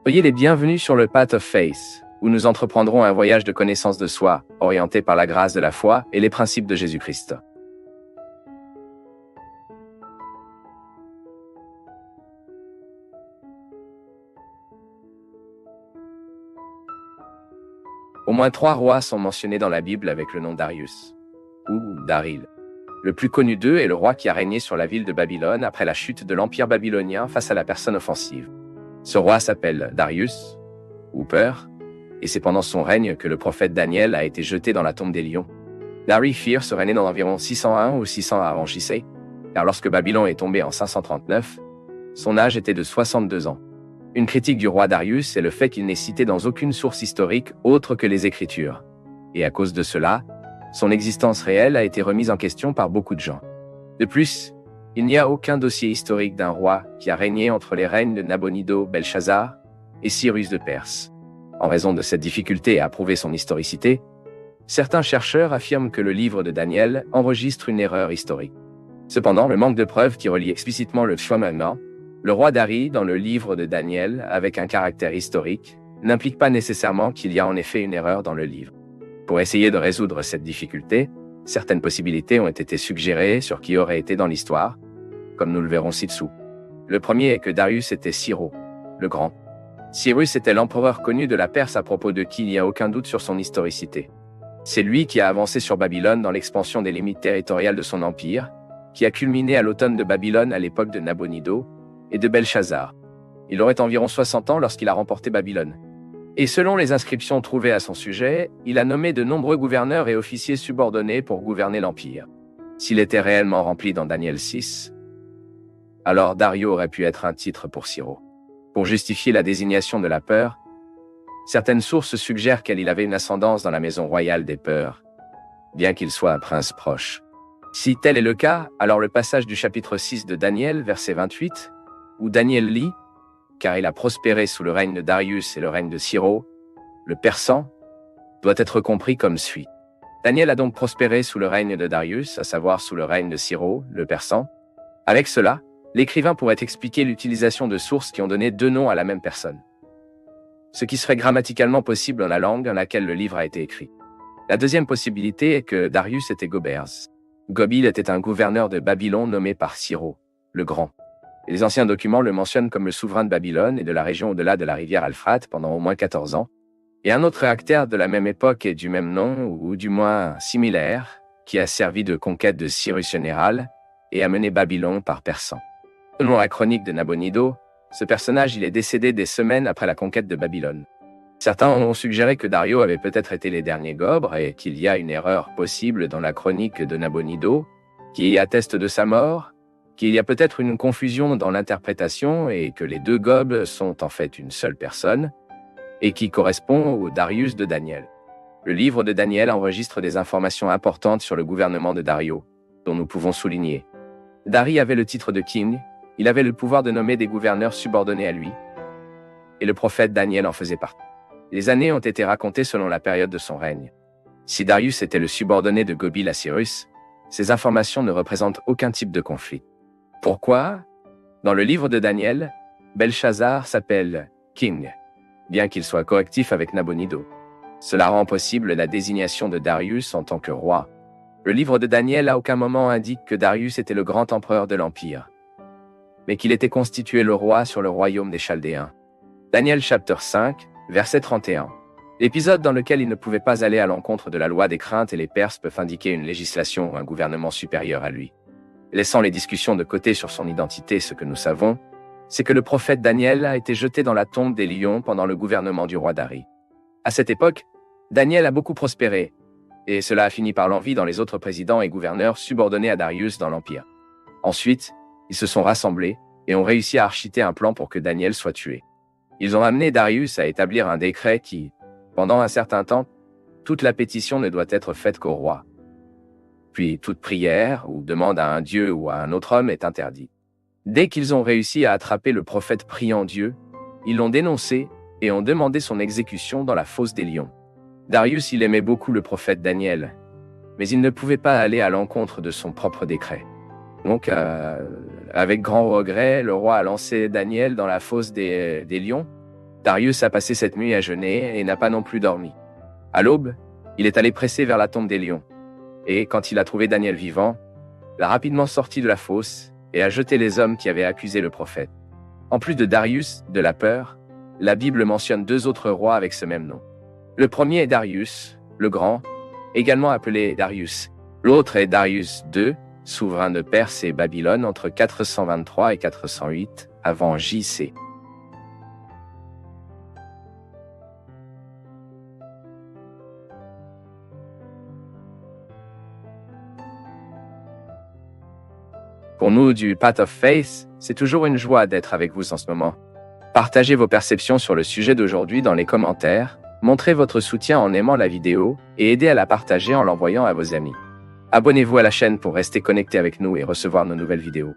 Soyez les bienvenus sur le Path of Faith, où nous entreprendrons un voyage de connaissance de soi, orienté par la grâce de la foi et les principes de Jésus-Christ. Au moins 3 rois sont mentionnés dans la Bible avec le nom Darius, ou Daril. Le plus connu d'eux est le roi qui a régné sur la ville de Babylone après la chute de l'Empire babylonien face à la personne offensive. Ce roi s'appelle Darius, ou Peur, et c'est pendant son règne que le prophète Daniel a été jeté dans la tombe des lions. Darius serait né dans environ 601 ou 600 avant JC, car lorsque Babylone est tombée en 539, son âge était de 62 ans. Une critique du roi Darius est le fait qu'il n'est cité dans aucune source historique autre que les Écritures. Et à cause de cela, son existence réelle a été remise en question par beaucoup de gens. De plus, il n'y a aucun dossier historique d'un roi qui a régné entre les règnes de Nabonido, Belshazzar et Cyrus de Perse. En raison de cette difficulté à prouver son historicité, certains chercheurs affirment que le livre de Daniel enregistre une erreur historique. Cependant, le manque de preuves qui relie explicitement le Shlomo, le roi Dari, dans le livre de Daniel, avec un caractère historique, n'implique pas nécessairement qu'il y a en effet une erreur dans le livre. Pour essayer de résoudre cette difficulté, certaines possibilités ont été suggérées sur qui aurait été dans l'histoire, comme nous le verrons ci-dessous. Le premier est que Darius était Cyrus, le Grand. Cyrus était l'empereur connu de la Perse à propos de qui il n'y a aucun doute sur son historicité. C'est lui qui a avancé sur Babylone dans l'expansion des limites territoriales de son empire, qui a culminé à l'automne de Babylone à l'époque de Nabonido et de Belshazzar. Il aurait environ 60 ans lorsqu'il a remporté Babylone. Et selon les inscriptions trouvées à son sujet, il a nommé de nombreux gouverneurs et officiers subordonnés pour gouverner l'empire. S'il était réellement rempli dans Daniel 6, alors Dario aurait pu être un titre pour Cyrus. Pour justifier la désignation de la peur, certaines sources suggèrent qu'il avait une ascendance dans la maison royale des peurs, bien qu'il soit un prince proche. Si tel est le cas, alors le passage du chapitre 6 de Daniel, verset 28, où Daniel lit « Car il a prospéré sous le règne de Darius et le règne de Cyrus, le persan », doit être compris comme suit. Daniel a donc prospéré sous le règne de Darius, à savoir sous le règne de Cyrus, le persan. Avec cela, l'écrivain pourrait expliquer l'utilisation de sources qui ont donné 2 noms à la même personne, ce qui serait grammaticalement possible dans la langue dans laquelle le livre a été écrit. La deuxième possibilité est que Darius était Gobers. Gobil était un gouverneur de Babylone nommé par Cyrus, le Grand. Les anciens documents le mentionnent comme le souverain de Babylone et de la région au-delà de la rivière Euphrate pendant au moins 14 ans. Et un autre caractère de la même époque et du même nom, ou du moins similaire, qui a servi de conquête de Cyrus général et a mené Babylone par Persan. Selon la chronique de Nabonido, ce personnage il est décédé des semaines après la conquête de Babylone. Certains ont suggéré que Dario avait peut-être été les derniers Gobres et qu'il y a une erreur possible dans la chronique de Nabonido qui atteste de sa mort, qu'il y a peut-être une confusion dans l'interprétation et que les 2 Gobes sont en fait une seule personne et qui correspond au Darius de Daniel. Le livre de Daniel enregistre des informations importantes sur le gouvernement de Dario, dont nous pouvons souligner. Dari avait le titre de king, il avait le pouvoir de nommer des gouverneurs subordonnés à lui, et le prophète Daniel en faisait partie. Les années ont été racontées selon la période de son règne. Si Darius était le subordonné de Gobil à Cyrus, ces informations ne représentent aucun type de conflit. Pourquoi? Dans le livre de Daniel, Belshazzar s'appelle King, bien qu'il soit correctif avec Nabonido. Cela rend possible la désignation de Darius en tant que roi. Le livre de Daniel à aucun moment indique que Darius était le grand empereur de l'Empire, mais qu'il était constitué le roi sur le royaume des Chaldéens. Daniel chapitre 5, verset 31. L'épisode dans lequel il ne pouvait pas aller à l'encontre de la loi des craintes et les Perses peuvent indiquer une législation ou un gouvernement supérieur à lui. Laissant les discussions de côté sur son identité, ce que nous savons, c'est que le prophète Daniel a été jeté dans la tombe des lions pendant le gouvernement du roi Dari. À cette époque, Daniel a beaucoup prospéré, et cela a fini par l'envie dans les autres présidents et gouverneurs subordonnés à Darius dans l'Empire. Ensuite, ils se sont rassemblés et ont réussi à architer un plan pour que Daniel soit tué. Ils ont amené Darius à établir un décret qui, pendant un certain temps, toute la pétition ne doit être faite qu'au roi. Puis toute prière ou demande à un dieu ou à un autre homme est interdite. Dès qu'ils ont réussi à attraper le prophète priant Dieu, ils l'ont dénoncé et ont demandé son exécution dans la fosse des lions. Darius, il aimait beaucoup le prophète Daniel, mais il ne pouvait pas aller à l'encontre de son propre décret. Donc, avec grand regret, le roi a lancé Daniel dans la fosse des lions. Darius a passé cette nuit à jeûner et n'a pas non plus dormi. À l'aube, il est allé presser vers la tombe des lions. Et, quand il a trouvé Daniel vivant, il a rapidement sorti de la fosse et a jeté les hommes qui avaient accusé le prophète. En plus de Darius, de la peur, la Bible mentionne 2 autres rois avec ce même nom. Le premier est Darius, le Grand, également appelé Darius. L'autre est Darius II, souverain de Perse et Babylone entre 423 et 408 avant J.C. Pour nous du Path of Faith, c'est toujours une joie d'être avec vous en ce moment. Partagez vos perceptions sur le sujet d'aujourd'hui dans les commentaires, montrez votre soutien en aimant la vidéo et aidez à la partager en l'envoyant à vos amis. Abonnez-vous à la chaîne pour rester connecté avec nous et recevoir nos nouvelles vidéos.